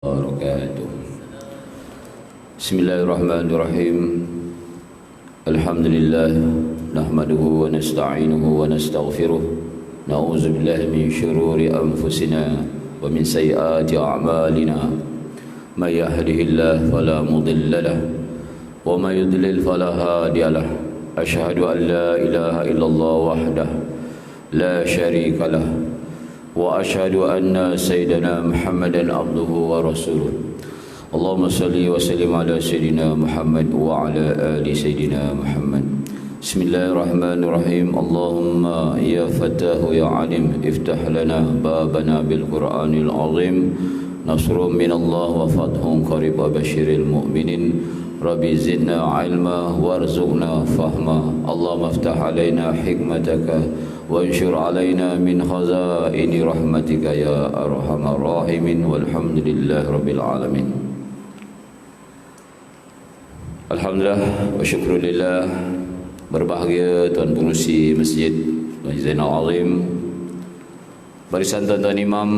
wabarakatuh. Bismillahirrahmanirrahim. Alhamdulillah nahmaduhu wa nasta'inuhu wa nastaghfiruh. Na'udzu billahi min syururi anfusina wa min sayyiati a'malina. May yahdihillahu fala mudilla lahu wa may yudlil fala hadiya lahu. Asyhadu an la ilaha illallah wahdahu la syarika lahu wa asyhadu anna sayyidina Muhammadan abduhu wa rasuluh. Allahumma salli wa sallim ala sayyidina Muhammad wa ala ali sayyidina Muhammad. Bismillahirrahmanirrahim. Allahumma ya fatahu ya alim iftah lana babana bil Qur'anil azim. Nasrun min Allah wa fathun qarib wa basyiril mu'minin. Rabbi zidna ilma warzuqna fahma. Allahumma iftah alaina hikmataka وانشر علينا من خزائن رحمتك يا أرحم الراحمين والحمد لله رب العالمين. Alhamdulillah wa syukurillah. Berbahagia tuan pengurusi Masjid Zainal Azim, barisan tuan-tuan imam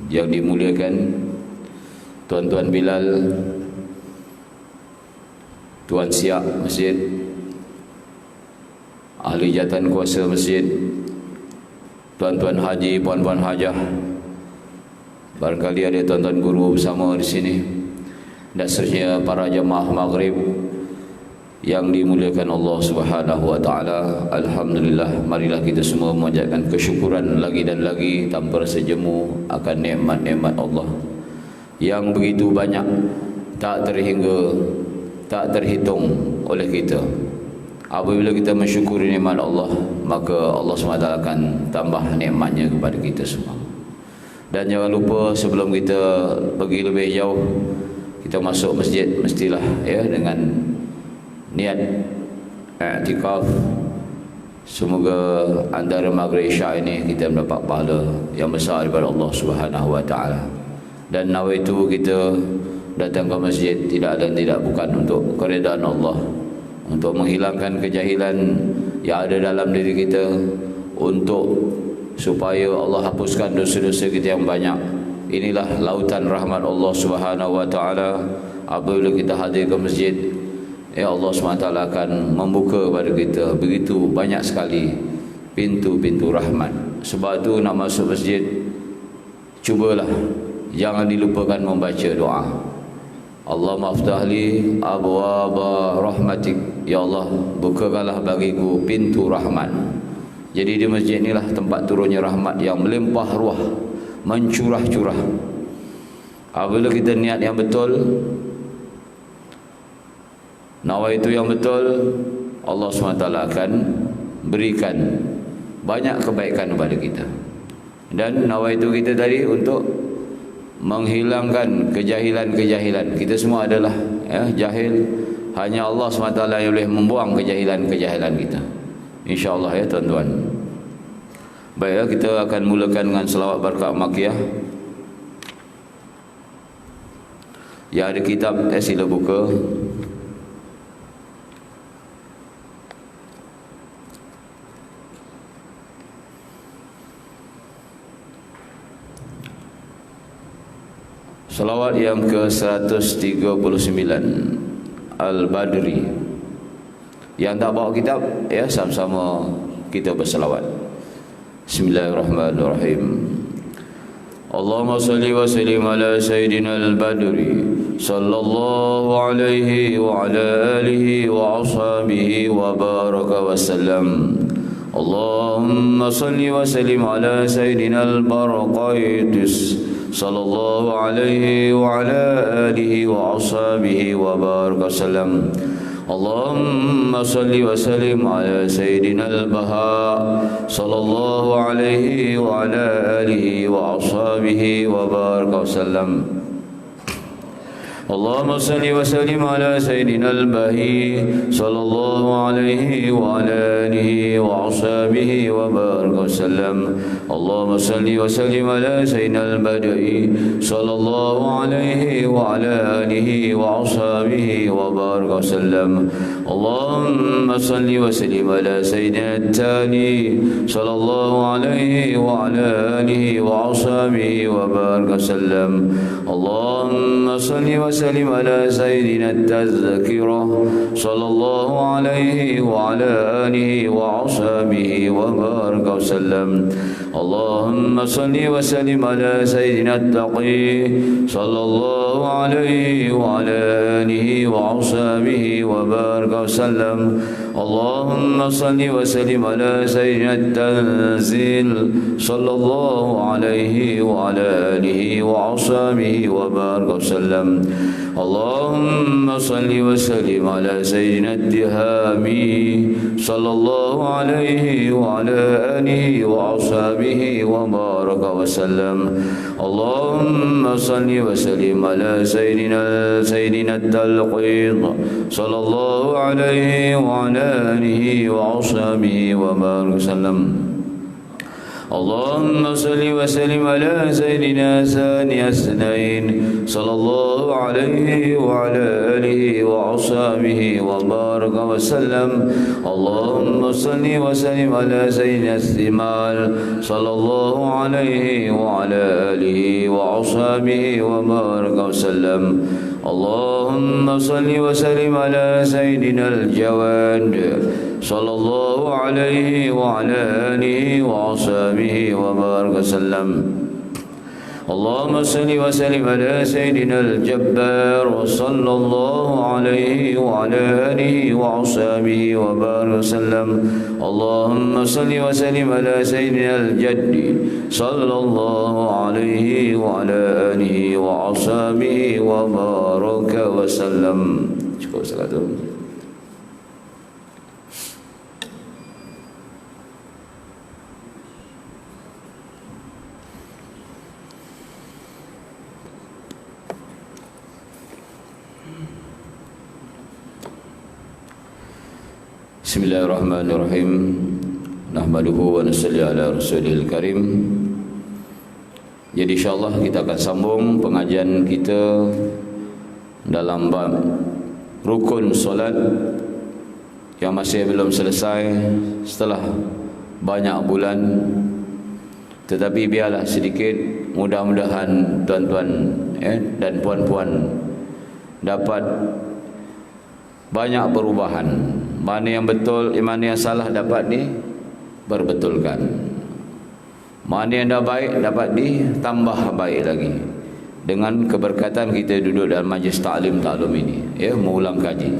yang dimuliakan, tuan-tuan Bilal, tuan siap masjid, ahli jawatan kuasa masjid, tuan-tuan haji, puan-puan hajah, barangkali ada tuan-tuan guru bersama di sini, dan seterusnya para jemaah maghrib yang dimuliakan Allah Subhanahu wa taala. Alhamdulillah, marilah kita semua memanjatkan kesyukuran lagi dan lagi tanpa rasa jemu akan nikmat-nikmat Allah yang begitu banyak, tak terhingga, tak terhitung oleh kita. Apabila kita mensyukuri nikmat Allah, maka Allah SWT akan tambah nikmatnya kepada kita semua. Dan jangan lupa, sebelum kita pergi lebih jauh, kita masuk masjid mestilah ya dengan niat i'tikaf. Semoga antara maghrib isya ini kita mendapat pahala yang besar daripada Allah Subhanahu wa taala. Dan nawaitu kita datang ke masjid tidak dan tidak bukan untuk keredaan Allah, untuk menghilangkan kejahilan yang ada dalam diri kita, untuk supaya Allah hapuskan dosa-dosa kita yang banyak. Inilah lautan rahmat Allah Subhanahu wa taala. Apabila kita hadir ke masjid, ya Allah SWT akan membuka kepada kita begitu banyak sekali pintu-pintu rahmat. Sebab itu nak masuk masjid, cubalah jangan dilupakan membaca doa. Allahumma aftahli abwaaba rahmatik. Ya Allah, bukakanlah bagiku pintu rahmat. Jadi di masjid inilah tempat turunnya rahmat yang melimpah ruah, mencurah-curah. Apabila kita niat yang betul, nawaitu yang betul, Allah SWT akan berikan banyak kebaikan kepada kita. Dan nawaitu kita tadi untuk menghilangkan kejahilan-kejahilan. Kita semua adalah jahil. Hanya Allah SWT yang boleh membuang kejahilan-kejahilan kita, InsyaAllah ya tuan-tuan. Baiklah, kita akan mulakan dengan selawat barakat makiyah. Yang ada kitab, sila buka. Salawat yang ke-139 Al-Badri. Yang tak bawa kitab, ya sama-sama kita bersalawat. Bismillahirrahmanirrahim. Allahumma salli wa sallim ala Sayyidina Al-Badri sallallahu alaihi wa ala alihi wa ashabihi wa baraka wa sallam. Allahumma salli wa sallim ala Sayyidina Al-Barqaitis sallallahu alaihi wa ala alihi wa ashabihi wa baraka sallam. Allahumma salli wa sallim ala Sayyidina Al-Baha sallallahu alaihi wa ala alihi wa ashabihi wa baraka sallam. اللهم صل وسلم على سيدنا البهي صلى الله عليه وعلى آله وأصحابه وبارك وسلم. اللهم صل وسلم على سيدنا البدئي صلى الله عليه وعلى آله وأصحابه وبارك وسلم. اللهم صل وسلم على سيدنا التالي صلى الله عليه وعلى آله وأصحابه وبارك وسلم. اللهم صل وسلم على سيدنا التذكرة صلى الله عليه وعلى آله وأصحابه وبارك وسلم. اللهم صل وسلم على سيدنا التقي صلى الله عليه وعلى آله وأصحابه وبارك وسلم. اللهم صل وسلم على سيدنا التنزيل صلى الله عليه وعلى آله وأصحابه وبارك وسلم. اللهم صل وسلم على سيدنا الدهامي صلى الله عليه وعلى آله وأصحابه وبارك وسلم. اللهم صل وسلم على سيدنا التلقيط صلى الله عليه وعلى آله وأصحابه وبارك وسلم. اللهم صل وسلم على سيدنا ثاني اثنين صلى الله عليه وعلى آله وأصحابه وبارك وسلم. اللهم صل وسلم على سيدنا الثمال صلى الله عليه وعلى آله وأصحابه وبارك وسلم. اللهم صل وسلم على سيدنا الجواد صلى الله عليه وعلى آله وأصحابه وبارك وسلم. اللهم صل وسلم على سيدنا الجبار صلى الله عليه وعلى آله وأصحابه وبارك وسلم. اللهم صل وسلم على سيدنا الجد صلى الله عليه وعلى آله وأصحابه وبارك وسلم. Cukup sekali. Bismillahirrahmanirrahim. Nahmaduhu wa nusalli ala rasulil karim. Jadi insyaAllah kita akan sambung pengajian kita dalam bab rukun solat yang masih belum selesai setelah banyak bulan. Tetapi biarlah sedikit, mudah-mudahan tuan-tuan dan puan-puan dapat banyak perubahan. Mana yang betul, mana yang salah dapat diperbetulkan. Mana yang dah baik dapat ditambah baik lagi. Dengan keberkatan kita duduk dalam majlis ta'lim ta'lum ini, mengulang kaji.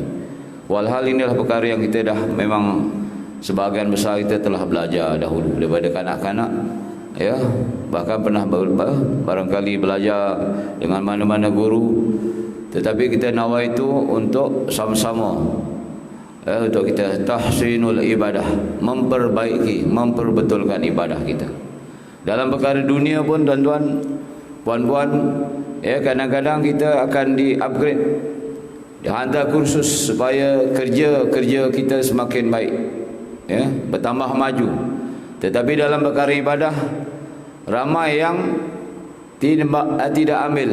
Walhal inilah perkara yang kita dah memang sebahagian besar kita telah belajar dahulu daripada kanak-kanak. Bahkan pernah barangkali belajar dengan mana-mana guru. Tetapi kita nawa itu untuk sama-sama untuk kita tahsinul ibadah, memperbaiki, memperbetulkan ibadah kita. Dalam perkara dunia pun tuan-tuan, puan-puan, kadang-kadang kita akan di-upgrade, dihantar kursus supaya kerja kita semakin baik, bertambah maju. Tetapi dalam perkara ibadah, ramai yang tidak ambil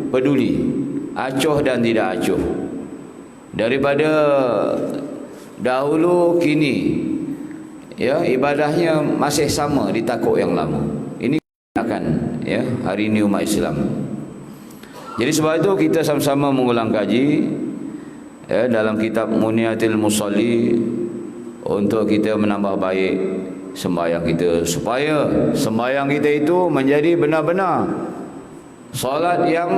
peduli, acuh dan tidak acuh. Daripada dahulu kini ibadahnya masih sama di takuk yang lama. Ini akan hari ini umat Islam. Jadi sebab itu kita sama-sama mengulang kaji dalam kitab Muniatil Musalli untuk kita menambah baik sembahyang kita, supaya sembahyang kita itu menjadi benar-benar solat yang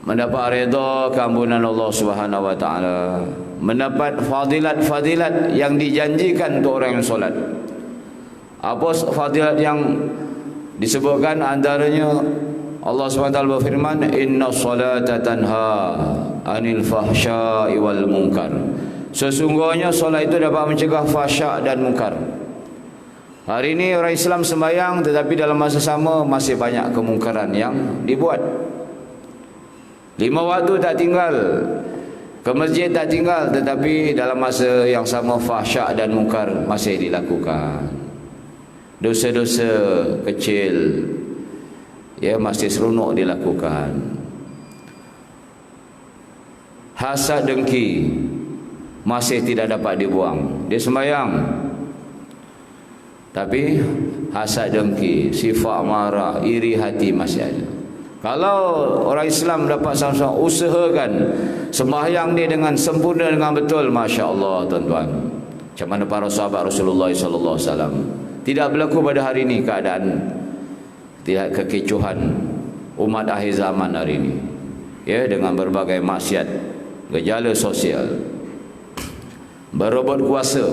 mendapat redha keampunan Allah Subhanahu wa taala, mendapat fadilat-fadilat yang dijanjikan untuk orang yang solat. Apa fadilat yang disebutkan? Antaranya Allah Subhanahu wa taala berfirman, "Inna salata tanha 'anil fahsya'i wal munkar." Sesungguhnya solat itu dapat mencegah fahsya' dan munkar. Hari ini orang Islam sembahyang, tetapi dalam masa sama masih banyak kemungkaran yang dibuat. 5 waktu tak tinggal, ke masjid tak tinggal, tetapi dalam masa yang sama fahsyak dan mungkar masih dilakukan. Dosa-dosa kecil ya masih seronok dilakukan. Hasad dengki masih tidak dapat dibuang. Dia sembahyang, tapi hasad dengki, sifat marah, iri hati masih ada. Kalau orang Islam dapat sama-sama usahakan sembahyang dia dengan sempurna, dengan betul, Masya Allah tuan-tuan. Macam mana para sahabat Rasulullah SAW. Tidak berlaku pada hari ini keadaan tidak kekecohan umat akhir zaman hari ini, ya, dengan berbagai maksiat, gejala sosial, berebut kuasa,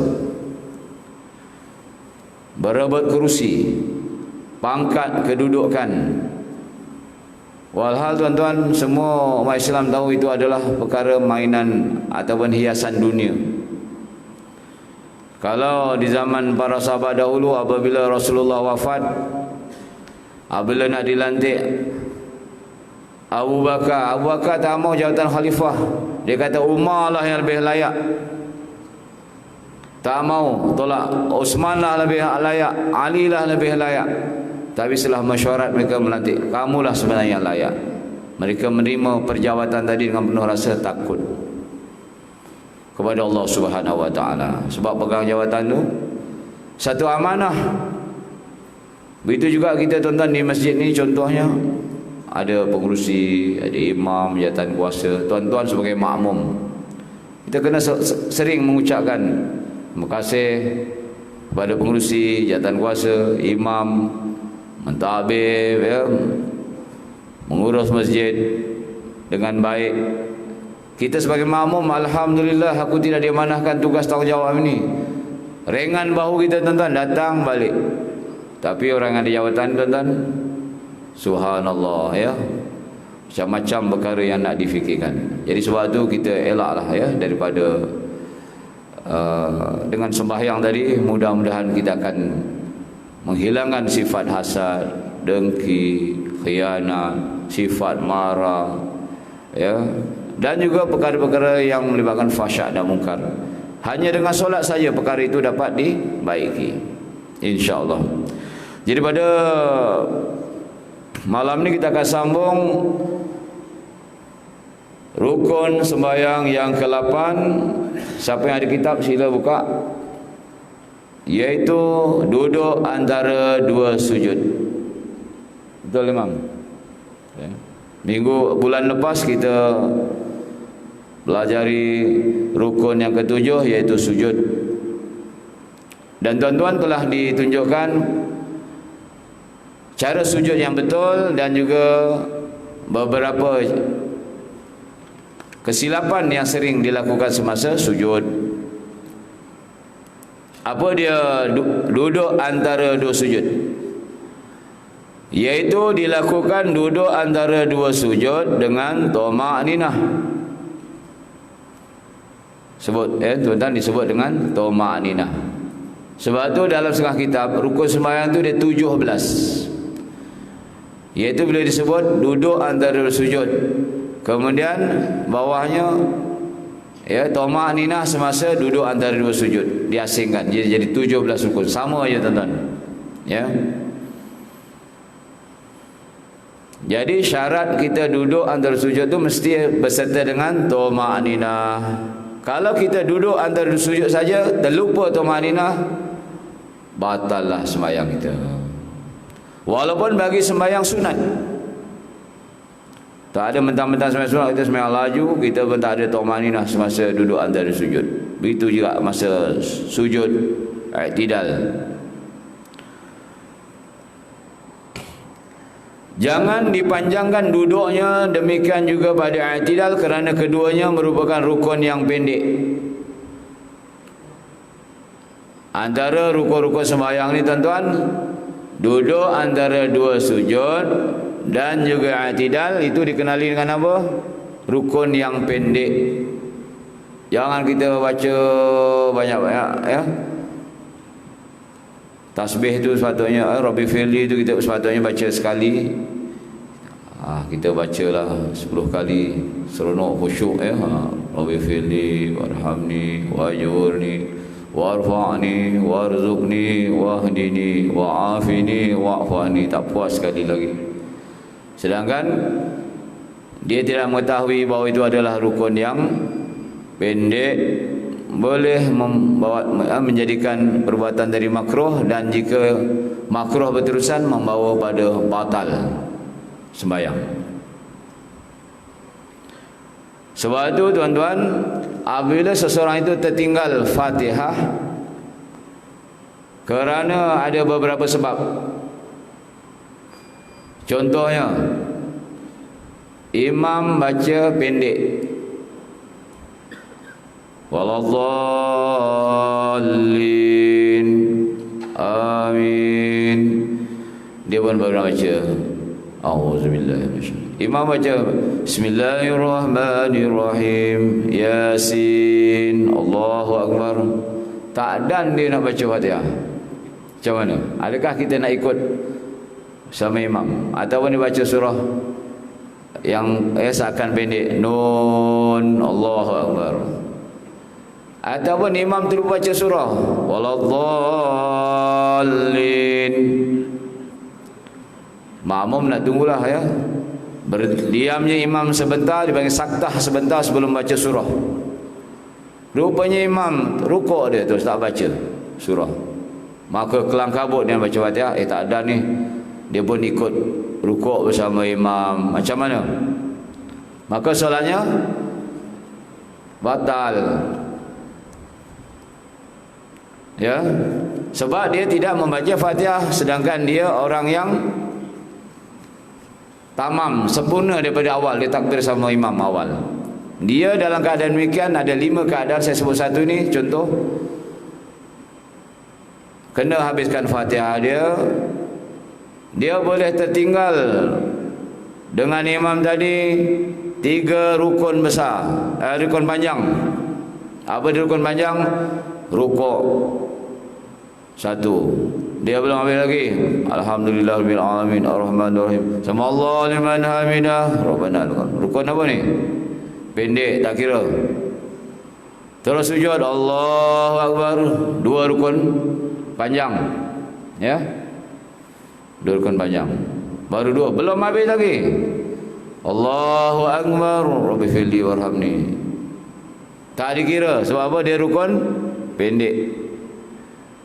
berebut kerusi, pangkat, kedudukan. Walhal tuan-tuan, semua umat Islam tahu itu adalah perkara mainan ataupun hiasan dunia. Kalau di zaman para sahabat dahulu, apabila Rasulullah wafat, apabila nak dilantik Abu Bakar tak mau jawatan khalifah. Dia kata Umar lah yang lebih layak. Tak mau, tolak. Uthman lah lebih layak, Ali lah lebih layak. Tapi setelah mesyuarat mereka melantik, kamulah sebenarnya yang layak. Mereka menerima perjawatan tadi dengan penuh rasa takut kepada Allah Subhanahu wa taala. Sebab pegang jawatan tu satu amanah. Begitu juga kita tuan-tuan di masjid ni, contohnya ada pengurusi, ada imam, jawatan kuasa. Tuan-tuan sebagai makmum, kita kena sering mengucapkan terima kasih kepada pengurusi, jawatan kuasa, imam, mentadbir, ya, mengurus masjid dengan baik. Kita sebagai makmum, alhamdulillah aku tidak diamanahkan tugas tanggungjawab ini. Ringan bahu kita tuan-tuan, datang balik. Tapi orang yang ada jawatan tuan-tuan, subhanallah, ya, macam-macam perkara yang nak difikirkan. Jadi sebab tu kita elaklah, ya, daripada dengan sembahyang tadi, mudah-mudahan kita akan menghilangkan sifat hasad, dengki, khianat, sifat marah, ya, dan juga perkara-perkara yang melibatkan fahsyak dan mungkar. Hanya dengan solat saja perkara itu dapat dibaiki, insya-Allah. Jadi pada malam ni kita akan sambung rukun sembahyang yang ke-8. Siapa yang ada kitab sila buka, iaitu duduk antara dua sujud. Betul Imam? Bulan lepas kita pelajari rukun yang ke-7, iaitu sujud. Dan tuan-tuan telah ditunjukkan cara sujud yang betul dan juga beberapa kesilapan yang sering dilakukan semasa sujud. Apa dia duduk antara dua sujud? Iaitu dilakukan duduk antara dua sujud dengan tuma'ninah. Sebut, tuan-tuan, disebut dengan tuma'ninah. Sebab tu dalam setengah kitab rukun sembahyang tu dia 17. Iaitu bila disebut duduk antara dua sujud, kemudian bawahnya, ya, tuma'ninah semasa duduk antara dua sujud, diasingkan. Jadi 17 rukun. Sama aja tuan-tuan, ya. Jadi syarat kita duduk antara sujud tu mesti berserta dengan tuma'ninah. Kalau kita duduk antara dua sujud saja, terlupa tuma'ninah, batallah sembahyang kita. Walaupun bagi sembahyang sunat, tak ada mentang-mentang sembahyang sunat kita sembahyang laju, kita pun tak ada tuma'ninah semasa duduk antara sujud. Begitu juga masa sujud i'tidal. Jangan dipanjangkan duduknya, demikian juga pada i'tidal, kerana keduanya merupakan rukun yang pendek. Antara rukun-rukun sembahyang ni tuan-tuan, duduk antara dua sujud dan juga i'tidal itu dikenali dengan apa? Rukun yang pendek. Jangan kita baca banyak-banyak, ya. Tasbih itu sepatutnya, Rabbi firli itu kita sepatutnya baca sekali. Kita bacalah 10 kali seronok khusyuk ya. Rabbi firli warhamni wajurni warfa'ni warzuqni wahdini wa'afini wa'fani. Tak puas sekali lagi. Sedangkan dia tidak mengetahui bahawa itu adalah rukun yang pendek, boleh menjadikan perbuatan dari makruh, dan jika makruh berterusan membawa pada batal sembahyang. Sebab itu tuan-tuan, apabila seseorang itu tertinggal Fatihah kerana ada beberapa sebab, contohnya imam baca pendek, waladdallin, amin, dia pun baru baca auzubillahi minasyaitanir. Imam baca bismillahirrahmanirrahim, yasin, Allahu akbar, tak dan dia nak baca Fatihah. Macam mana? Adakah kita nak ikut sama imam, ataupun dia baca surah yang seakan pendek, nun, Allahu akbar, ataupun imam terus baca surah waladdallin, makmum nak tunggulah ya, berdiamnya imam sebentar, dipanggil saktah sebentar sebelum baca surah. Rupanya imam rukuk dia terus tak baca surah, maka kelang kabut dia baca Fatihah, tak ada ni, dia pun ikut rukuk bersama imam. Macam mana? Maka solatnya batal ya, sebab dia tidak membaca Fatihah, sedangkan dia orang yang tamam, sempurna daripada awal, dia takbir sama imam awal. Dia dalam keadaan demikian ada 5 keadaan, saya sebut satu ni contoh. Kena habiskan Fatihah dia boleh tertinggal dengan imam tadi 3 rukun besar, rukun panjang. Apa dia rukun panjang? Rukuk 1, dia belum ambil lagi alhamdulillahirabbil alamin arrahmanirrahim samallahu liman hamidah rabbana lakal. Rukun apa ni? Pendek, tak kira. Terus sujud Allahu akbar, 2 rukun panjang ya, 2 rukun panjang, baru 2, belum habis lagi Allahu akbar rabbi firli warhamni, tak dikira. Sebab apa? Dia rukun pendek.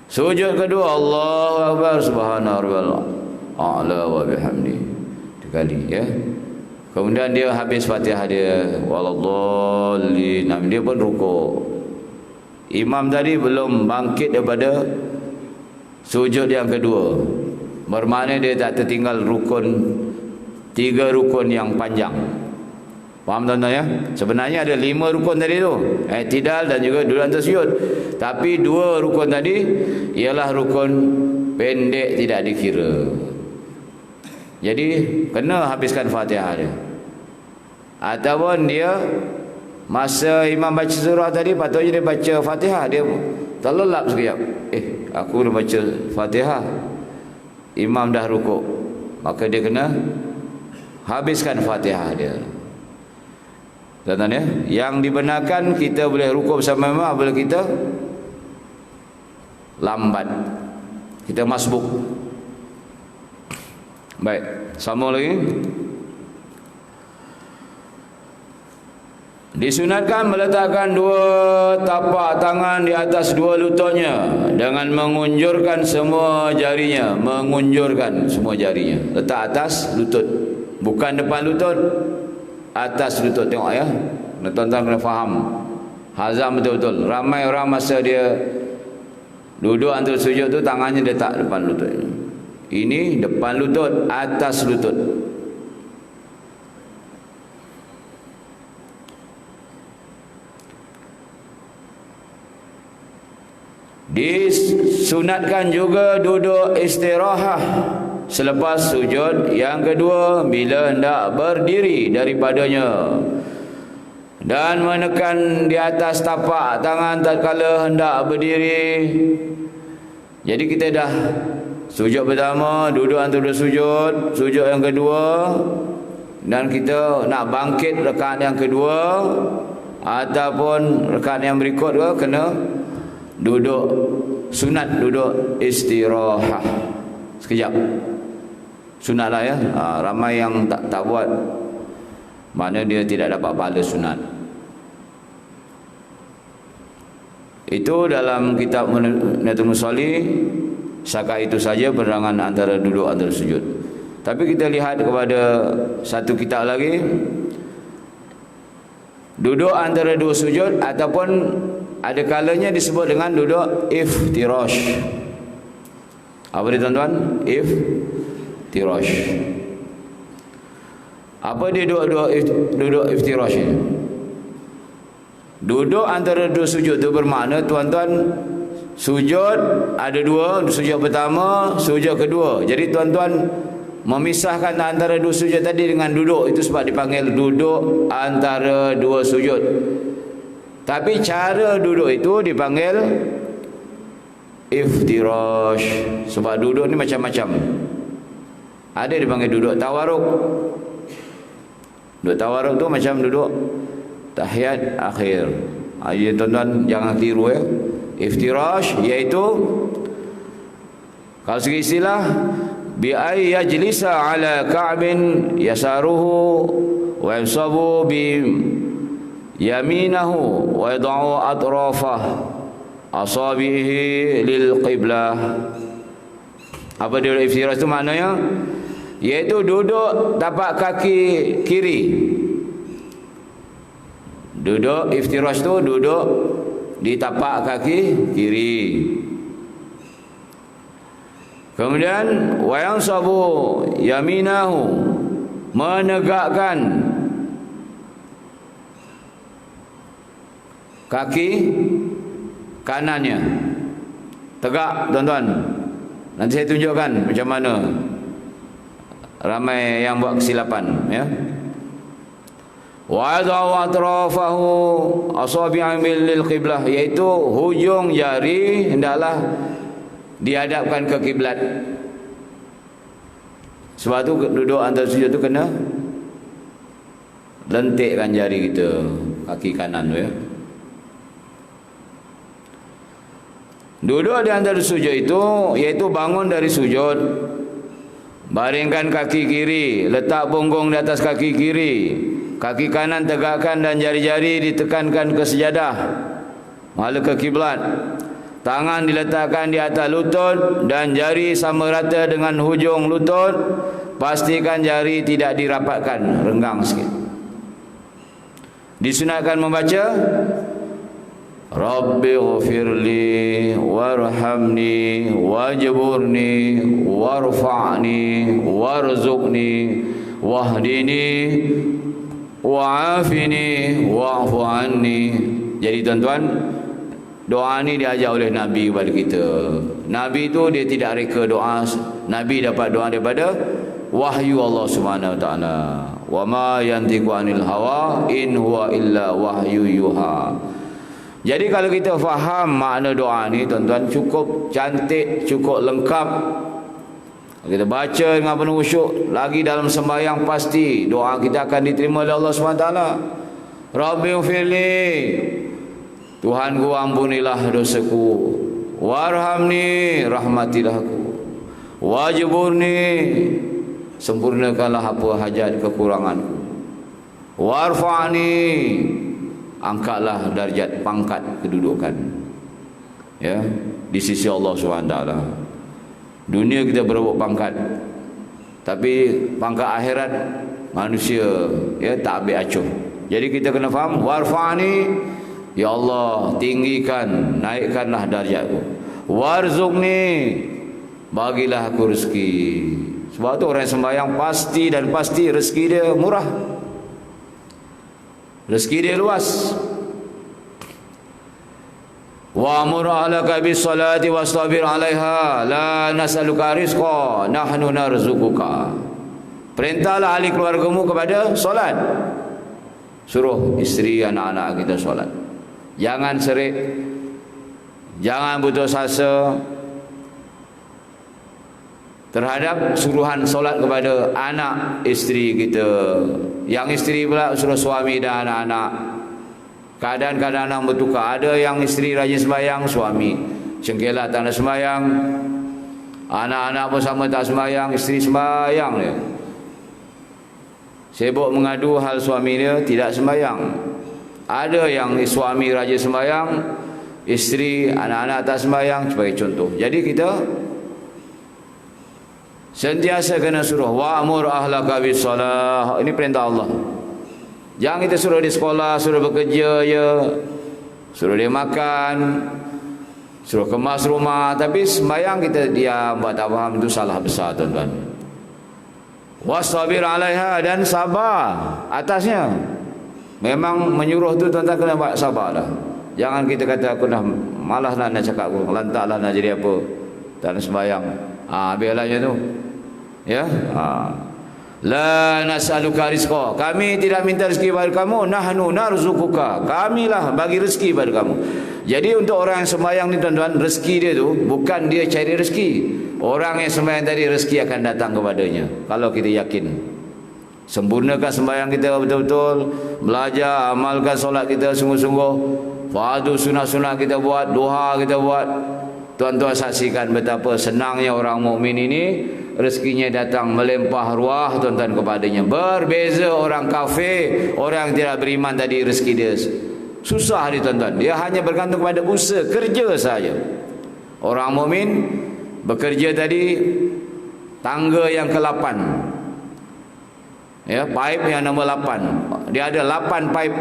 Sujud kedua Allahu akbar subhana rabbiyal a'la wa bihamdi, 3 kali ya. Kemudian dia habis Fatihah dia waladdallin, dia pun rukuk. Imam tadi belum bangkit daripada sujud yang kedua, bermakna dia tak tertinggal rukun, 3 rukun yang panjang. Faham tuan-tuan ya? Sebenarnya ada 5 rukun tadi tu, i'tidal dan juga duduk antara sujud. Tapi 2 rukun tadi ialah rukun pendek, tidak dikira. Jadi kena habiskan Fatihah dia. Ataupun dia masa imam baca surah tadi, patutnya dia baca Fatihah, dia terlelap sekejap, aku dah baca Fatihah, imam dah rukuk, maka dia kena habiskan Fatihah dia. Tuan-tuan ya, yang dibenarkan kita boleh rukuk bersama imam apabila kita lambat, kita masbuk. Baik, sama lagi. Disunatkan meletakkan 2 tapak tangan di atas 2 lututnya dengan mengunjurkan semua jarinya, letak atas lutut, bukan depan lutut, atas lutut. Tengok ya, tuan-tuan kena faham, hazam betul-betul. Ramai orang masa dia duduk antara sujud tu, tangannya letak depan lutut. Ini depan lutut, atas lutut. Disunatkan juga duduk istirahat selepas sujud yang kedua bila hendak berdiri daripadanya, dan menekan di atas tapak tangan tatkala hendak berdiri. Jadi kita dah sujud pertama, duduk antara sujud yang kedua, dan kita nak bangkit rakaat yang kedua ataupun rakaat yang berikut ke, kena duduk sunat, duduk istirahah sekejap. Sunat lah ya. Ramai yang tak buat, mana dia tidak dapat pahala sunat. Itu dalam kitab Niyatul Musalli, setakat itu saja penerangan antara duduk antara sujud. Tapi kita lihat kepada satu kitab lagi, duduk antara dua sujud ataupun ada kalanya disebut dengan duduk iftirash. Apa dia tuan-tuan? Iftirash. Apa dia duduk iftirash ini? Duduk antara dua sujud itu bermakna tuan-tuan sujud ada dua, sujud pertama, sujud kedua. Jadi tuan-tuan memisahkan antara dua sujud tadi dengan duduk, itu sebab dipanggil duduk antara dua sujud. Tapi cara duduk itu dipanggil iftirash. Sebab duduk ni macam-macam. Ada dipanggil duduk tawaruk. Duduk tawaruk tu macam duduk tahiyat akhir. Jadi tuan-tuan jangan tiru ya. Iftirash iaitu kalau segi istilah bi ay yajlisa ala ka'bin yasaruhu wa yansabu bi yaminahu wa yad'u atrafah asabihi lil qiblah. Apa dia iftirash itu maknanya? Iaitu duduk tapak kaki kiri. Duduk iftirash tu duduk di tapak kaki kiri. Kemudian wayang sabu yaminahu, menegakkan kaki kanannya. Tegak tuan-tuan. Nanti saya tunjukkan macam mana. Ramai yang buat kesilapan ya. Wa yad'u atrafahu asabi'a lil qiblah, iaitu hujung jari hendaklah dihadapkan ke kiblat. Sebab tu duduk antara sujud tu kena lentikkan jari kita, kaki kanan tu ya. Duduk di antara sujud itu iaitu bangun dari sujud, baringkan kaki kiri, letak punggung di atas kaki kiri, kaki kanan tegakkan dan jari-jari ditekankan ke sejadah, menghadap ke kiblat. Tangan diletakkan di atas lutut dan jari sama rata dengan hujung lutut. Pastikan jari tidak dirapatkan, renggang sikit. Disunatkan membaca Rabbi ghafirli warhamni wajburni warfa'ni warzuqni wahdini wa'afini wa'fu anni. Jadi tuan-tuan, doa ni diajar oleh Nabi kepada kita. Nabi tu dia tidak reka doa. Nabi dapat doa daripada wahyu Allah Subhanahu wa taala. Wa ma yantiqu anil hawa in huwa illa wahyu yuha. Jadi kalau kita faham makna doa ni tuan-tuan, cukup cantik, cukup lengkap. Kita baca dengan penuh khusyuk, lagi dalam sembahyang pasti doa kita akan diterima oleh Allah Subhanahu wa taala. Rabbighfirli, Tuhanku ampunilah dosaku, warhamni, rahmatilah aku, wajburni, sempurnakanlah apa hajat kekuranganku, warfa'ni, angkatlah darjat pangkat kedudukan ya di sisi Allah SWT. Dunia kita berebut pangkat, tapi pangkat akhirat manusia ya tak ambil acuh. Jadi kita kena faham warfa'ni, ya Allah tinggikan, naikkanlah darjatku, warzuqni, bagilah aku rezeki. Sebab tu orang sembahyang pasti dan pasti rezeki dia murah, rezeki dia luas. Wa amur ahlaka bis salati wastabir 'alaiha la nas'aluka rizqa nahnu narzuquka. Perintahlah ahli keluargamu kepada solat. Suruh isteri anak-anak kita solat. Jangan serik, jangan putus asa. terhadap suruhan solat kepada anak isteri kita. Yang isteri pula suruh suami dan anak-anak. Keadaan kadang-kadang bertukar. Ada yang isteri rajin sembahyang, suami cengkelat tak nak sembahyang. Anak-anak pun sama tak sembahyang, isteri sembahyang dia. Sibuk mengadu hal suami dia tidak sembahyang. Ada yang suami rajin sembahyang, isteri, anak-anak tak sembahyang, sebagai contoh. Jadi kita sentiasa kena suruh wa'mur ahlaka bis-shalah. Ini perintah Allah. Jangan kita suruh di sekolah, suruh bekerja je, suruh dia makan, suruh kemas rumah, tapi sembahyang kita diam, buat tak faham, itu salah besar tuan-tuan. Wastabir 'alaiha, dan sabar atasnya. Memang menyuruh tu tuan-tuan kena buat sabar dah. Jangan kita kata aku dah malas nak cakap, aku lantaklah nak jadi apa, tak nak sembahyang. Biarlah je tu. Ya. La nas'aluka rizqa. Kami tidak minta rezeki pada kamu, nahnu narzuquka. Kamilah bagi rezeki pada kamu. Jadi untuk orang yang sembahyang ni tuan-tuan, rezeki dia tu bukan dia cari rezeki. Orang yang sembahyang tadi rezeki akan datang kepadanya. Kalau kita yakin. Sempurnakan sembahyang kita betul-betul, belajar, amalkan solat kita sungguh-sungguh, fardu sunat-sunat kita buat, duha kita buat. Tuan-tuan saksikan betapa senangnya orang mukmin ini, rezekinya datang melimpah ruah tuan-tuan kepadanya. Berbeza orang kafir, orang yang tidak beriman tadi, rezeki dia susah dia tuan-tuan. Dia hanya bergantung kepada usaha, kerja saja. Orang mukmin bekerja tadi tangga yang ke-8. Ya, pipe yang nombor 8. Dia ada 8 pipe.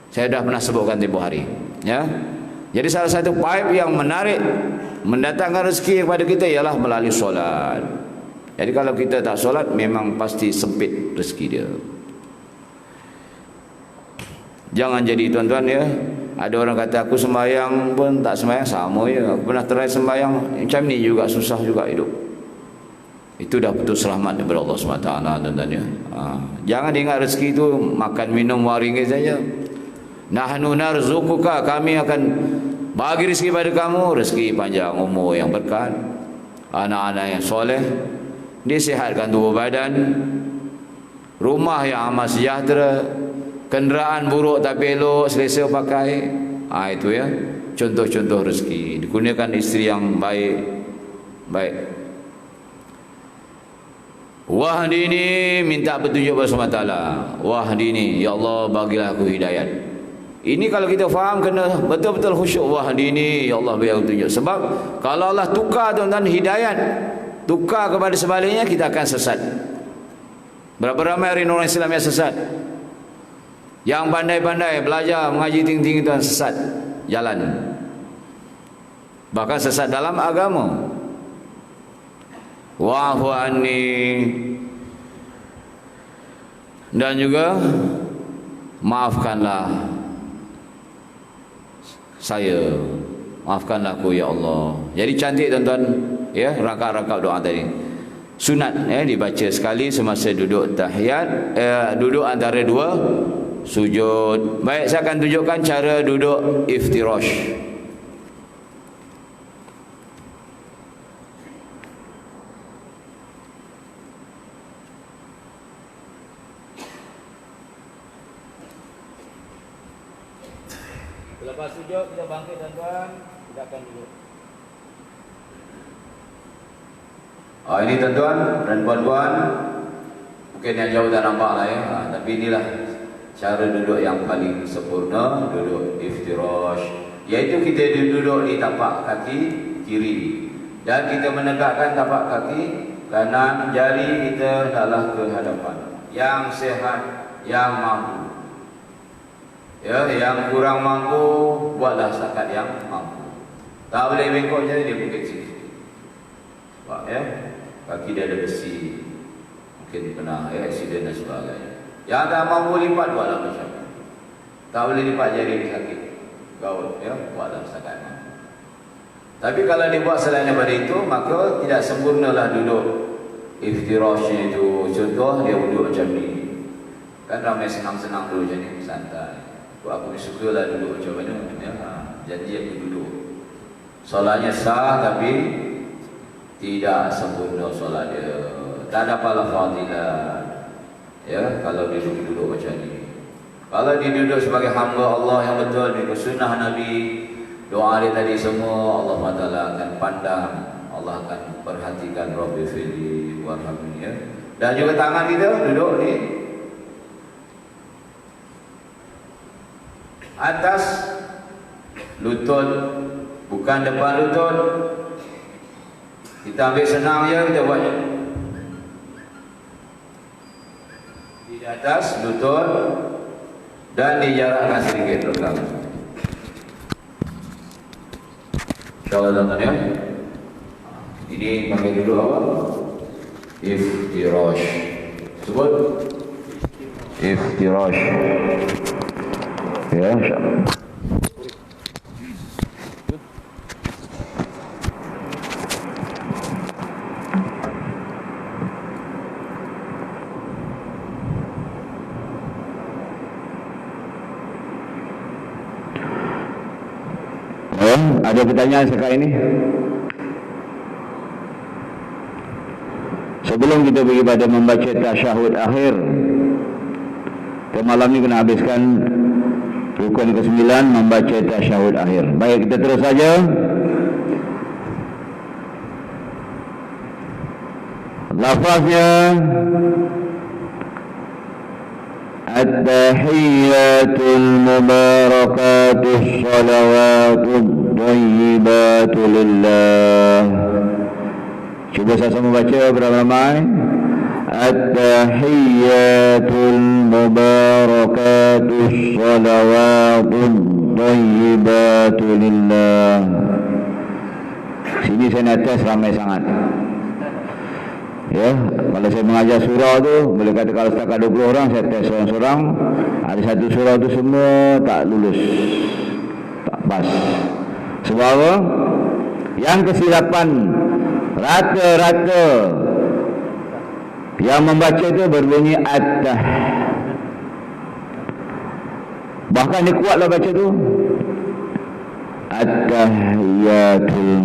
Saya dah pernah sebutkan tempoh hari. Ya. Jadi salah satu pipe yang menarik, mendatangkan rezeki kepada kita ialah melalui solat. Jadi kalau kita tak solat, memang pasti sempit rezeki dia. Jangan jadi tuan-tuan ya. Ada orang kata aku sembahyang pun tak sembahyang, sama ya. Aku pernah try sembahyang macam ni juga, susah juga hidup. Itu dah putus rahmat daripada Allah SWT tuan-tuan ya. Jangan ingat rezeki itu makan minum RM1 saja. Nahnu narzuquka, kami akan bagi rezeki pada kamu, rezeki panjang umur yang berkat, anak-anak yang soleh, disihatkan tubuh badan, rumah yang amat sejahtera, kenderaan buruk tapi elok, selesa pakai. Itu ya, contoh-contoh rezeki. Digunakan isteri yang baik. Wahdini, minta petunjuk kepada Allah Taala. Wahdini, ya Allah bagilah aku hidayat. Ini kalau kita faham, kena betul-betul khusyuk. Wahdini, ya Allah bagi aku petunjuk. Sebab kalau Allah tukar tuan-tuan hidayat, tukar kepada sebaliknya, kita akan sesat. Berapa ramai hari orang Islam yang sesat? Yang pandai-pandai belajar mengaji tinggi-tinggi tuan, sesat jalan. Bahkan sesat dalam agama. Wa'fu anni, dan juga maafkanlah saya, maafkanlah aku ya Allah. Jadi cantik tuan-tuan ya, rakaat-rakaat doa tadi. Sunat ya, dibaca sekali semasa duduk tahiyat, duduk antara dua sujud. Baik, saya akan tunjukkan cara duduk iftirash. Lepas sujud kita bangkit tuan-tuan, kita akan duduk. Ini tuan-tuan dan puan-puan, mungkin yang jauh tak nampak lah ya, tapi inilah cara duduk yang paling sempurna, duduk iftirash, iaitu kita duduk di tapak kaki kiri dan kita menegakkan tapak kaki kanan, jari kita adalah ke hadapan. Yang sehat, yang mampu. Ya, yang kurang mampu, buatlah setakat yang mampu. Tak boleh bengkok jadi dia bukit sikit. Sebab ya, kaki dia ada besi, mungkin pernah ya, aksiden dan sebagainya. Yang tak mampu lipat, buatlah macam ni. Tak boleh lipat jari sakit, gaul ya, buatlah setakat mampu. Tapi kalau dia buat selain daripada itu, maka tidak sempurnalah duduk iftirashnya itu. Contoh dia duduk macam ni. Kan ramai senang-senang dulu macam ni, santai. Aku suka lah duduk macam mana ya, janji aku duduk. Solatnya sah tapi tidak sempurna solat dia, tak ada pahala fadilah. Ya, kalau dia duduk macam ni. Kalau dia duduk sebagai hamba Allah yang betul, di sunnah Nabi, doa dia tadi semua Allah Taala akan pandang, Allah akan perhatikan. Rabbi fili warhamni, ya. Dan juga tangan kita duduk ni atas lutut, bukan depan lutut. Kita ambil senang je, kita buat di atas lutut dan dijarakkan sedikit belakang. InsyaAllah tuan-tuan, ya. Ini pakai dulu apa? Iftirash. Sebut iftirash. Ya, insyaAllah. Ada pertanyaan sekarang ini? Sebelum kita pergi pada membaca tasyahud akhir, malam ni kena habiskan rukun ke-9, membaca tasyahud akhir. Baik, kita terus saja. Lafaznya At-tahiyyatul mubarakatus salawatud thayyibatu lillah. Cuba sama-sama baca beramai-ramai. At-tahiyyatul mubarakatus salawatud thayyibatu lillah. Sini saya nak test ramai sangat. Ya, kalau saya mengajar surah tu, boleh kata kalau setakat 20 orang, saya test seorang-seorang. Ada satu surah tu semua tak lulus, tak pas. Sebab apa? Yang kesilapan rata-rata yang membaca itu berbunyi at-tah. Bahkan dia kuatlah baca tu. At-tahiyyatul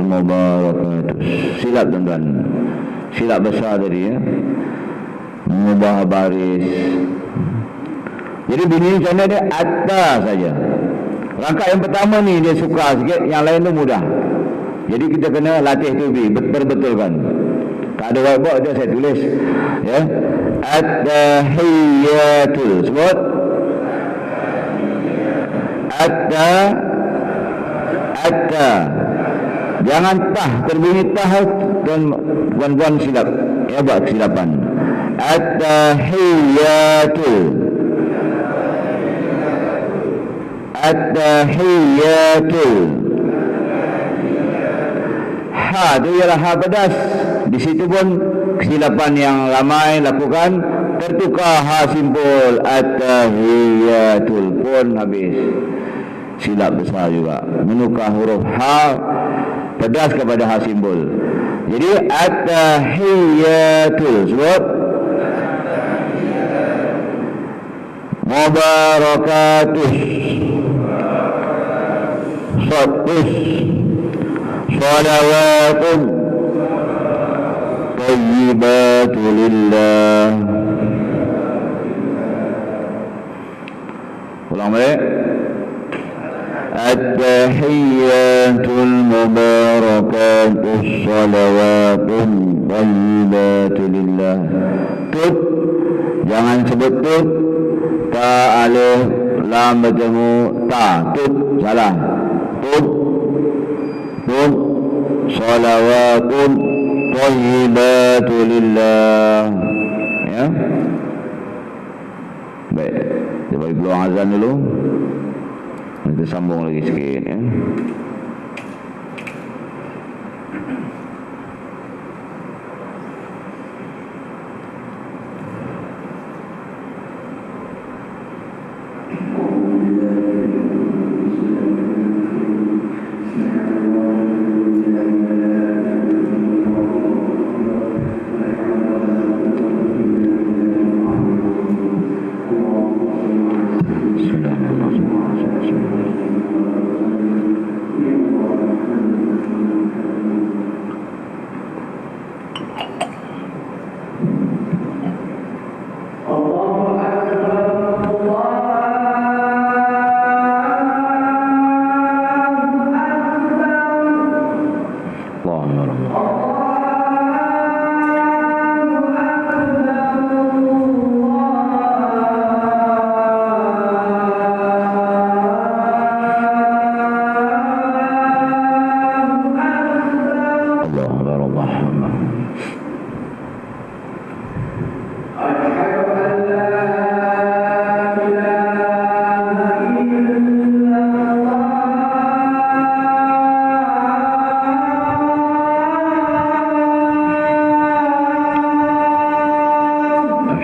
mubarakatus. Silap tuan-tuan, silap besar tadi, ya. Mengubah baris. Jadi bunyi macam mana dia? Atta saja. Rangkap yang pertama ni dia suka sikit, yang lain tu mudah. Jadi kita kena latih tu betul-betulkan. Tak ada whiteboard je, saya tulis, ya. At-tahiyyatul. Sebut Atta. Jangan tah, terbunyi tah, tuan-tuan silap. Ya, buat kesilapan. At-tahiyyatul. At-tahiyyatul. Ha tu ialah ha pedas. Di situ pun kesilapan yang ramai lakukan, tertukar ha simpul. At-tahiyyatul pun habis. Silap besar juga, menukar huruf ha pedas kepada ha simbol. Jadi at-tahiyyatul. Sebut mubarakatus salawatun thayyibatu lillah. Ulang balik. At-tahiyyatul mubarakatus salawatun thayyibatu lillah. Tut, jangan sebut tut. Ta alif lam bertemu ta. Tut, salah. Tut salawatun thayyibatu lillah. Ya. Baik, kita bagi peluang azan dulu. Kita sambung lagi sikit, ya.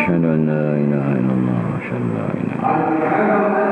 asyhadu an la ilaha illallah asyhadu an la ilaha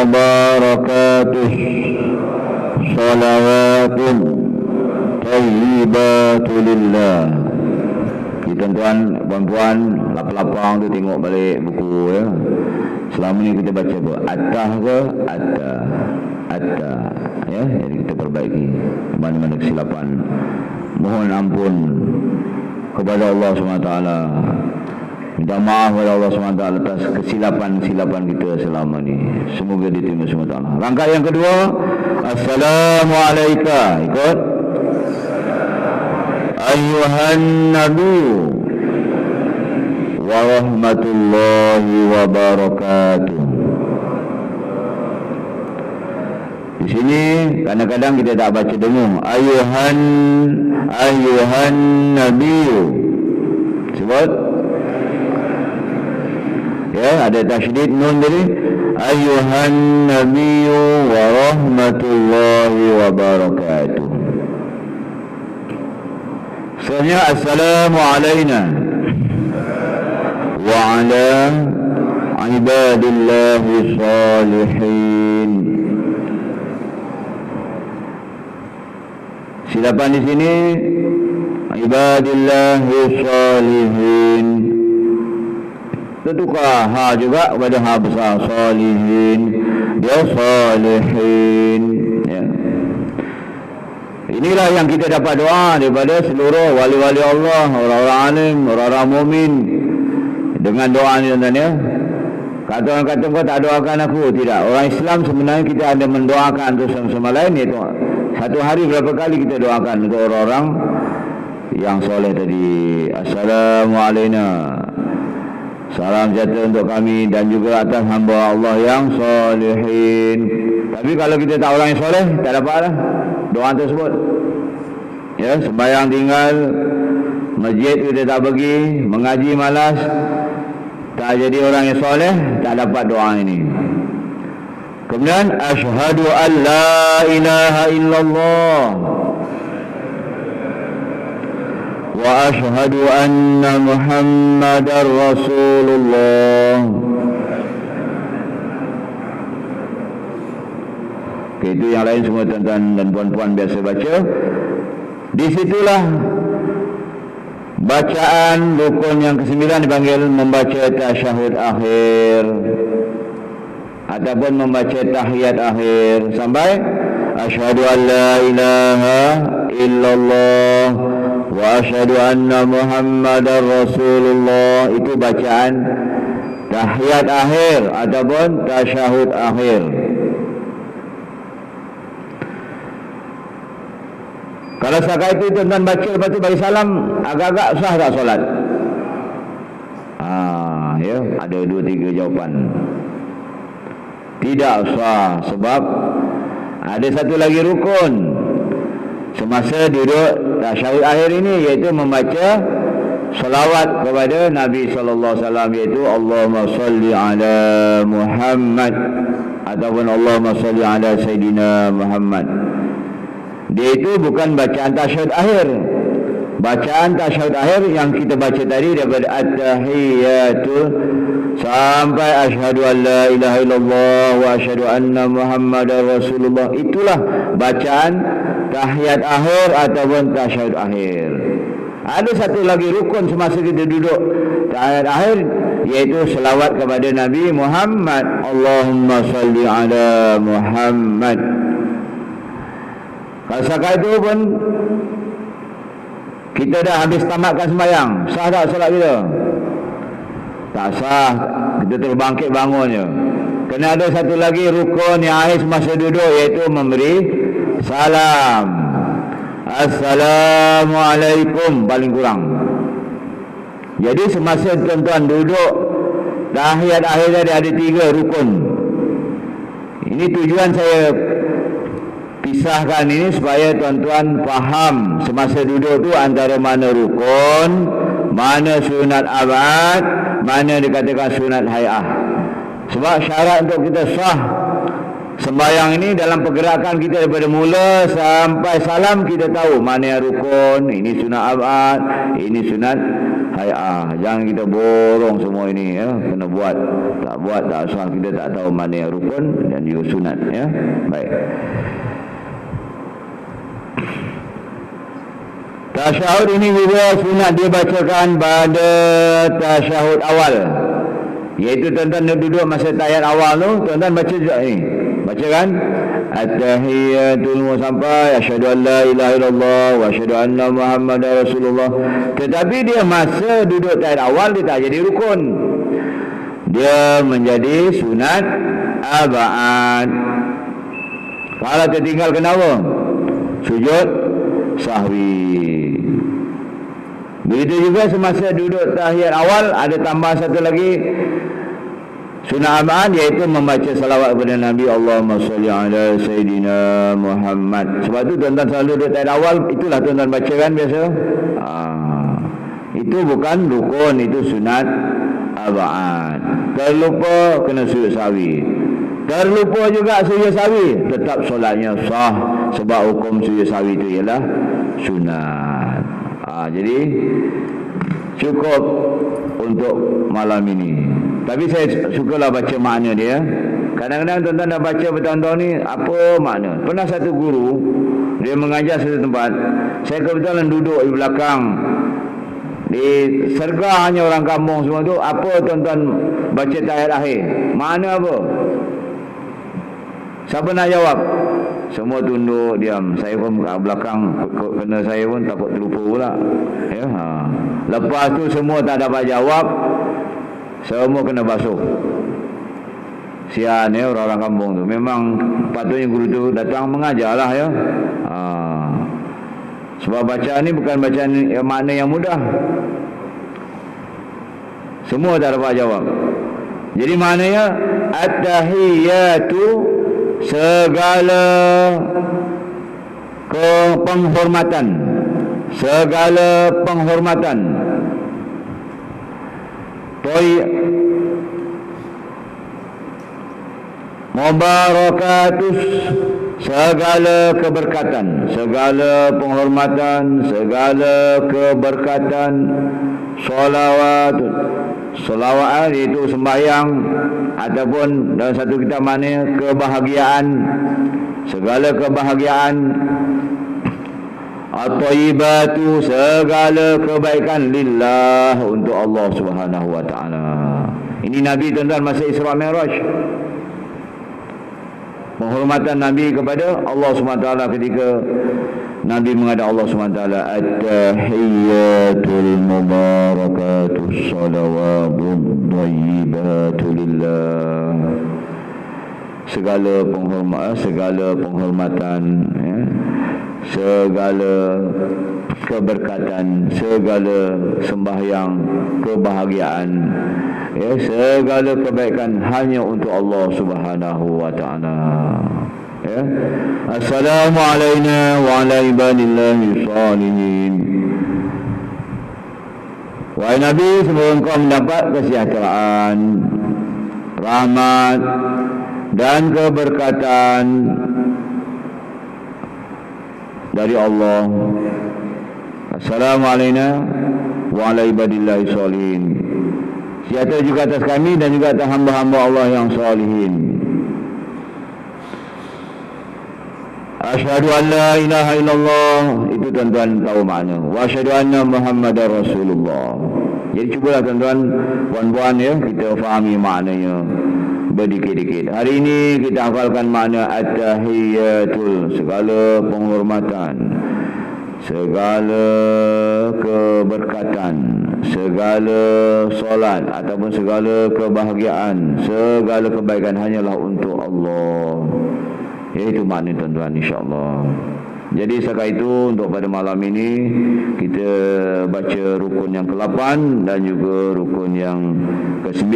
wabarakatuh. Salawatun thayyibatulillah. Tuan-tuan, puan-puan, lapang-lapang tu tengok balik buku ya. Selama ni kita baca apa? Attah ke? Attah. Ya, jadi kita perbaiki mana-mana kesilapan. Mohon ampun kepada Allah SWT. Minta maaf kepada Allah SWT atas kesilapan-kesilapan kita selama ni. Semoga diterima SWT. Rangkaian yang kedua, Assalamualaikum. Ikut. Ayuhan Nabi warahmatullahi wabarakatuh. Di sini kadang-kadang kita tak baca dengung. Ayuhan Nabi. Sebut. Ya, ada tasydid nun tadi. Ayuhan Nabi warahmatullahi wabarakatuh. Selanjutnya assalamu alayna wa ala ibadillahi salihin. Silapan di sini ibadillahi salihin. Tertukar ha juga kepada ha besar salihin. Dia salihin ya. Inilah yang kita dapat doa daripada seluruh wali-wali Allah, orang-orang alim, orang-orang mukmin. Dengan doa ni tuan-tuan ya. Kata orang kata kau tak doakan aku, tidak. Orang Islam sebenarnya kita ada mendoakan untuk sama-sama lain, iaitu satu hari berapa kali kita doakan untuk orang-orang yang soleh tadi. Assalamualaikum. Salam sejahtera untuk kami dan juga atas hamba Allah yang solehin. Tapi kalau kita tak orang yang soleh, tak dapatlah doa tersebut. Ya, sembahyang tinggal, masjid kita tak pergi, mengaji malas, tak jadi orang yang soleh, tak dapat doa ini. Kemudian asyhadu an la ilaha illallah wa asyhadu anna Muhammadar Rasulullah. Okay, itu yang lain semua tuan-tuan dan puan-puan biasa baca. Di situlah bacaan rukun yang ke-9 dipanggil membaca tasyahud akhir ataupun membaca tahiyat akhir sampai asyhadu an la ilaha illallah wa asyhadu anna Muhammadar Rasulullah. Itu bacaan tahiyat akhir ataupun tasyahud akhir. Kalau sekali itu tuan-tuan baca lepas tu bagi salam, agak-agak sah tak solat? Ya, ada 2-3 jawapan. Tidak sah, sebab ada satu lagi rukun semasa duduk tasyahud akhir ini, iaitu membaca salawat kepada Nabi sallallahu alaihi wasallam, iaitu Allahumma salli ala Muhammad ataupun Allahumma salli ala Sayyidina Muhammad. Dia itu bukan bacaan tasyahud akhir. Bacaan tasyahud akhir yang kita baca tadi daripada at-tahiyatu sampai asyhadu an la ilaha illallah wa asyhadu anna Muhammadar Rasulullah, itulah bacaan tahiyat akhir ataupun tasyahud akhir. Ada satu lagi rukun semasa kita duduk tahiyat akhir, iaitu selawat kepada Nabi Muhammad. Allahumma salli ala Muhammad. Kalau sekali itu pun kita dah habis tamatkan sembahyang, sah tak solat kita? Tak sah, kita terus bangkit bangun je. Kena ada satu lagi rukun yang akhir semasa duduk, iaitu memberi salam. Assalamualaikum paling kurang. Jadi semasa tuan-tuan duduk tahiyat akhir tadi ada 3 rukun. Ini tujuan saya pisahkan ini supaya tuan-tuan faham semasa duduk tu antara mana rukun, mana sunat abad, mana dikatakan sunat hay'ah. Sebab syarat untuk kita sah sembahyang ini dalam pergerakan kita daripada mula sampai salam, kita tahu mana yang rukun, ini sunat abad, ini sunat hay'ah. Jangan kita borong semua ini ya. Kena buat, tak buat tak sah. Kita tak tahu mana yang rukun dan juga sunat ya. Baik. Tasyahud ini juga sunat dibacakan pada tasyahud awal, iaitu tuan-tuan duduk masa tahiyat awal tu, tuan-tuan baca juga ni, bacakan at-tahiyatul sampai asyhadu an la ilaha illallah wa asyhadu anna Muhammadar Rasulullah. Tetapi dia masa duduk tahiyat awal dia tak jadi rukun, dia menjadi sunat abad. Kalau tertinggal kenapa? Sujud sahwi. Begitu juga semasa duduk tahiyat awal ada tambah satu lagi sunat abad, iaitu membaca salawat kepada Nabi. Allahumma salli ala Sayyidina Muhammad. Sebab tu tuan-tuan selalu duduk tahiyat awal, itulah tuan-tuan baca kan biasa. Itu bukan rukun, itu sunat abad. Terlupa kena sujud sahwi. Terlupa juga sujud sahwi, tetap solatnya sah, sebab hukum sujud sahwi itu ialah sunat. Jadi cukup untuk malam ini. Tapi saya sukalah baca makna dia. Kadang-kadang tuan-tuan dah baca bertahun-tahun ni, apa makna? Pernah satu guru, dia mengajar satu tempat, saya kebetulan duduk di belakang, di sergah hanya orang kampung semua tu. Apa tuan-tuan baca tahiyat akhir? Makna apa? Siapa nak jawab? Semua tunduk diam. Saya pun kat belakang, kena saya pun takut terlupa pula ya. Lepas tu semua tak dapat jawab, semua kena basuh. Sian ya orang-orang kampung tu. Memang patutnya guru tu datang mengajar lah ya. Sebab bacaan ni bukan bacaan makna yang mudah. Semua tak dapat jawab. Jadi maknanya at-tahiyatu, segala penghormatan, segala penghormatan, mubarakatus, segala keberkatan, segala penghormatan, segala keberkatan, salawat, salawat itu sembahyang ataupun dalam satu kitab mana kebahagiaan, segala kebahagiaan, at-thayyibatu, segala kebaikan, lillah, untuk Allah Subhanahu wa taala. Ini Nabi tuan-tuan masa Isra Mi'raj. penghormatan Nabi kepada Allah SWT ketika Nabi menghadap Allah SWT. At-tahiyyatul mubarakatus salawatut thayyibatu lillah. Segala penghormatan, ya, segala keberkatan, segala sembahyang, kebahagiaan, ya, segala kebaikan hanya untuk Allah Subhanahu wa taala. Ya. Assalamu alayna wa ala ibadillahi salihin. Wahai Nabi, semoga engkau mendapat kesejahteraan, rahmat dan keberkatan dari Allah. Assalamu alayna wa ala ibadillahi salihin. Sejahtera juga atas kami dan juga atas hamba-hamba Allah yang salihin. Asyhadu an la ilaha illallah, itu tuan-tuan tahu makna. Wa asyhadu anna Muhammadar Rasulullah. Jadi cubalah tuan-tuan, puan-puan, ya, kita fahami maknanya berdikit-dikit. Hari ini kita hafalkan makna at-tahiyyatul, segala penghormatan, segala keberkatan, segala solat ataupun segala kebahagiaan, segala kebaikan hanyalah untuk Allah. Itu makna tuan-tuan, insya-Allah. Jadi sekali itu untuk pada malam ini kita baca rukun yang ke-8 dan juga rukun yang ke-9.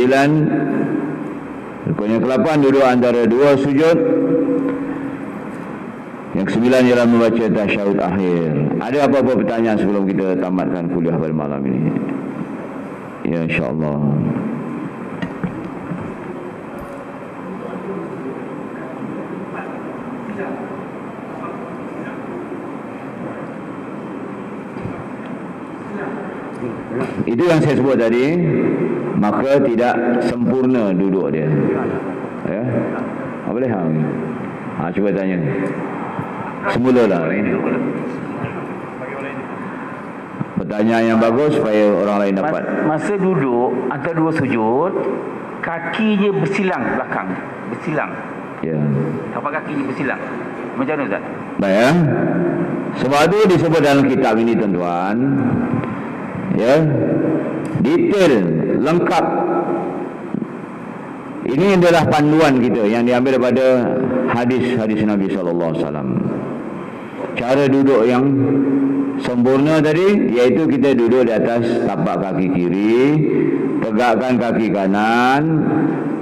Rukun yang ke-8 duduk antara dua sujud. Yang ke-9 ialah membaca tasyahud akhir. Ada apa-apa pertanyaan sebelum kita tamatkan kuliah pada malam ini? Ya, insya-Allah. Itu yang saya sebut tadi, maka tidak sempurna duduk dia. Ya. Boleh cuba tanya. Semulalah. Pertanyaan yang bagus supaya orang lain dapat. Masa duduk antara dua sujud, kakinya bersilang belakang, bersilang. Ya. Tapak kakinya bersilang. Macam mana Ustaz? Baik, ya. Sebab itu disebut dalam kitab ini tuan-tuan, ya, detail, lengkap. Ini adalah panduan kita yang diambil daripada hadis-hadis Nabi SAW. Cara duduk yang sempurna tadi, iaitu kita duduk di atas tapak kaki kiri, tegakkan kaki kanan,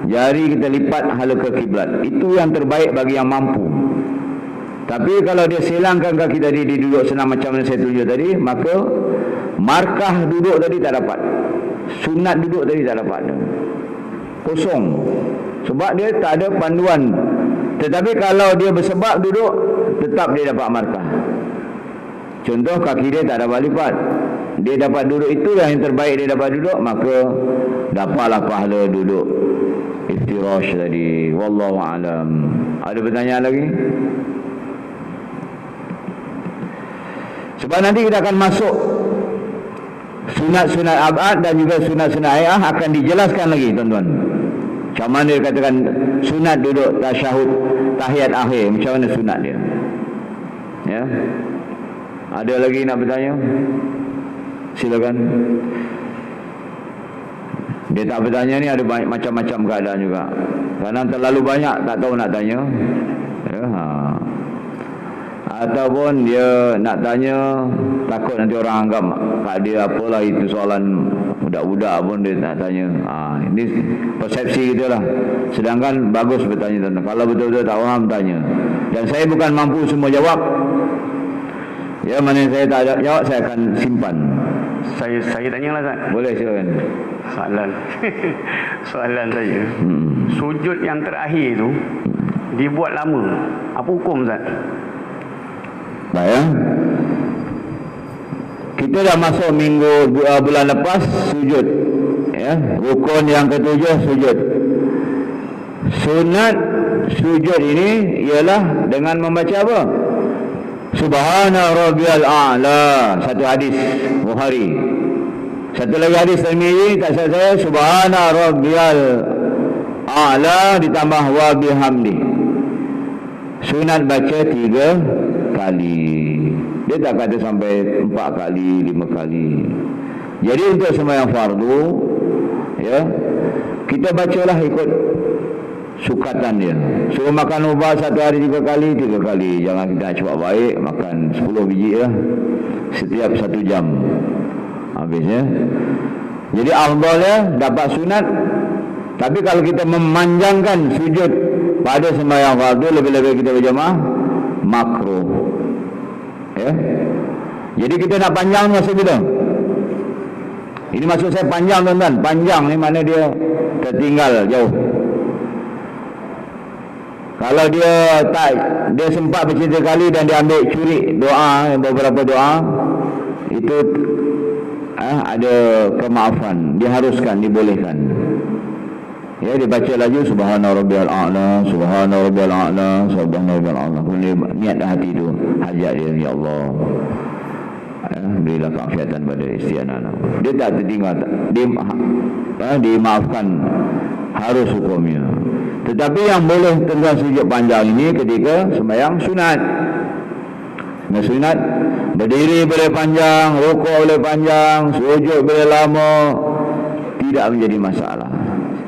jari kita lipat hala ke kiblat. Itu yang terbaik bagi yang mampu. Tapi kalau dia silangkan kaki tadi, dia duduk senang macam mana saya tunjuk tadi, maka markah duduk tadi tak dapat, sunat duduk tadi tak dapat, kosong. Sebab dia tak ada panduan. Tetapi kalau dia bersebab duduk, tetap dia dapat markah. Contoh, kaki dia tak dapat lipat, dia dapat duduk, itulah yang terbaik dia dapat duduk, maka dapatlah pahala duduk iftirash tadi. Wallahu alam. Ada pertanyaan lagi? Sebab nanti kita akan masuk sunat-sunat abad dan juga sunat-sunat ayah akan dijelaskan lagi tuan-tuan. Macam mana dia katakan sunat duduk tasyahud tahiyat akhir, macam mana sunat dia. Ya. Ada lagi nak bertanya? Silakan. Dia tak bertanya ni ada banyak, macam-macam keadaan juga. Kerana terlalu banyak tak tahu nak tanya. Ya, ataupun dia nak tanya takut nanti orang anggap kat dia apalah itu soalan budak-budak pun dia nak tanya. Ini persepsi kita lah. Sedangkan bagus bertanya tuan. Kalau betul-betul tak faham, tanya. Dan saya bukan mampu semua jawab. Ya, mana saya tak jawab, saya akan simpan. Saya tanyalah Ustaz. Boleh, silakan. Soalan saya. Sujud yang terakhir tu dibuat lama. Apa hukum Ustaz? Baik, ya. Kita dah masuk minggu bulan lepas sujud, ya. Rukun yang ketujuh sujud. Sunat sujud ini ialah dengan membaca apa? Subhana rabbiyal a'la. Satu hadis Bukhari. Satu lagi hadis Tirmizi, tak salah saya, Subhana rabbiyal a'la ditambah wa bihamdi. sunat baca 3 kali. Dia tak kata sampai 4 kali, 5 kali. Jadi untuk sembahyang fardu, ya, kita bacalah ikut sukatan dia. Suruh makan ubat satu hari 3 kali, 3 kali. Jangan kita cepat baik, makan 10 biji lah setiap 1 jam habisnya. Jadi afdalnya dapat sunat. Tapi kalau kita memanjangkan sujud pada sembahyang fardu, lebih-lebih kita berjamaah, makruh. Ya. Jadi kita nak panjang masa bila? Ini maksud saya panjang, tuan-tuan. Panjang ni mana dia tertinggal jauh. Kalau dia tak, dia sempat baca 3 kali dan dia ambil curi doa, beberapa doa, itu ada kemaafan, diharuskan, dibolehkan. Ya, dibaca lagi subhana rabbiyal a'la, subhana rabbiyal a'la, subhana rabbiyal a'la. Kemudian niat dah hati tu, hajat dia, ya Allah, berilah keafiatan pada isteri anak-anak. Dia tak tertinggal, dimaafkan, harus hukumnya. Tetapi yang boleh tentang sujud panjang ini ketika sembahyang sunat. Nah, sunat berdiri boleh panjang, rukuk boleh panjang, sujud boleh lama, tidak menjadi masalah.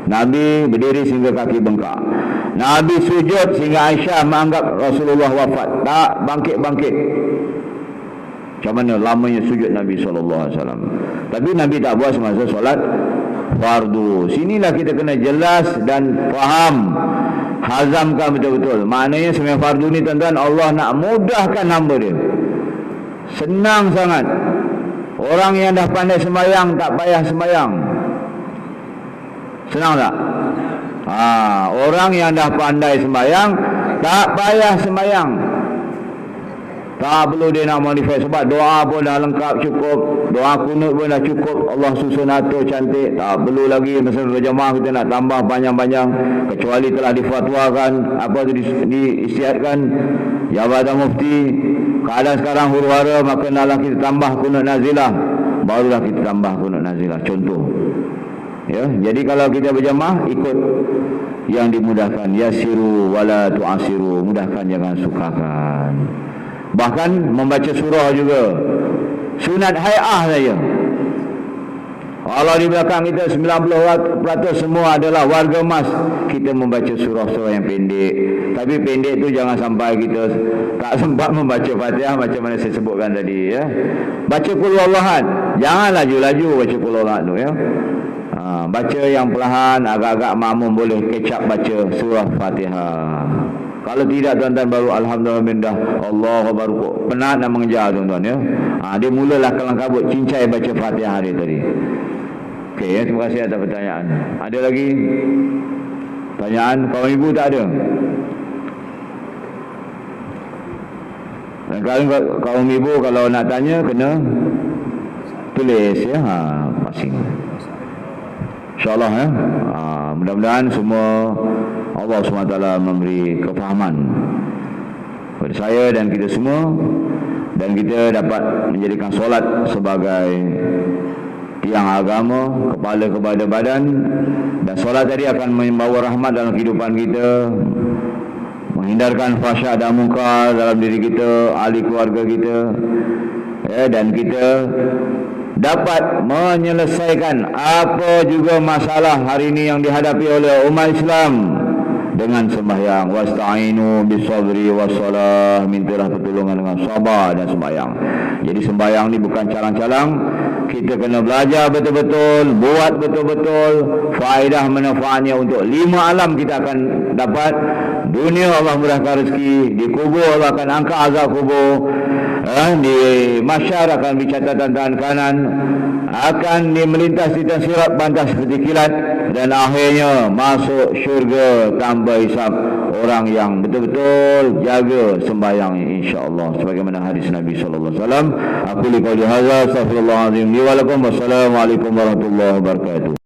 Nabi berdiri sehingga kaki bengkak. Nabi sujud sehingga Aisyah menganggap Rasulullah wafat. Tak bangkit-bangkit. Macam mana lamanya sujud Nabi SAW. Tapi Nabi tak buat semasa solat fardu. Sinilah kita kena jelas dan faham, hazamkan betul-betul. Maknanya sembahyang fardu ni, tuan-tuan, Allah nak mudahkan hamba dia. Senang sangat. Orang yang dah pandai sembahyang tak payah sembahyang. Senang tak? Orang yang dah pandai sembahyang tak payah sembahyang. Tak perlu dia nak modify, sebab doa pun dah lengkap, cukup. Doa kunut pun dah cukup. Allah susun atur cantik. Tak perlu lagi masa berjamaah kita nak tambah panjang-panjang, kecuali telah difatwakan, apa tu, diisytiharkan Jabatan Mufti. Keadaan sekarang huru-hara, maka naklah kita tambah kunut nazilah, barulah kita tambah kunut nazilah. Contoh. Ya, jadi kalau kita berjamaah, ikut yang dimudahkan. Yasiru wala tu'asiru, mudahkan, jangan sukakan. Bahkan membaca surah juga sunat hai'ah saja. Kalau di belakang kita 90% semua adalah warga emas, kita membaca surah-surah yang pendek. Tapi pendek tu jangan sampai kita tak sempat membaca Fatihah macam mana saya sebutkan tadi, ya. Baca qul huwallahan, jangan laju-laju baca qul huwallahan tu, ya. Baca yang perlahan, agak-agak makmum boleh kecap baca surah Fatihah. Kalau tidak, tuan-tuan, baru alhamdulillah, Allah baru penat nak mengejar, tuan-tuan, ya. Dia mulalah kelang kabut cincai baca Fatihah dia tadi. Okey, ya, terima kasih atas pertanyaan. Ada lagi pertanyaan? Kawan ibu tak ada? Dan kalau kawan ibu kalau nak tanya kena tulis, ya, masing. InsyaAllah, ya. Mudah-mudahan semua Allah SWT memberi kefahaman kepada saya dan kita semua, dan kita dapat menjadikan solat sebagai tiang agama, kepala kepada badan. Dan solat tadi akan membawa rahmat dalam kehidupan kita, menghindarkan fahsyat dan munkar dalam diri kita, ahli keluarga kita, ya, dan kita dapat menyelesaikan apa juga masalah hari ini yang dihadapi oleh umat Islam dengan sembahyang. Wasta'inu bisabri wassalah, mintalah pertolongan dengan sabar dan sembahyang. Jadi sembahyang ni bukan calang-calang. Kita kena belajar betul-betul, buat betul-betul. Faedah manfaatnya untuk 5 alam kita akan dapat. Dunia Allah murahkan rezeki, di kubur Allah akan angkat azab kubur, di mahsyar akan bercatatan tangan kanan, akan melintas di atas sirat pantas seperti kilat, dan akhirnya masuk syurga tanpa hisab. Orang yang betul-betul jaga sembahyang, insya-Allah, sebagaimana hadis Nabi sallallahu alaihi wasallam. Aku li qouli hadza, astaghfirullahalazim li wa lakum, wassalamualaikum warahmatullahi wabarakatuh.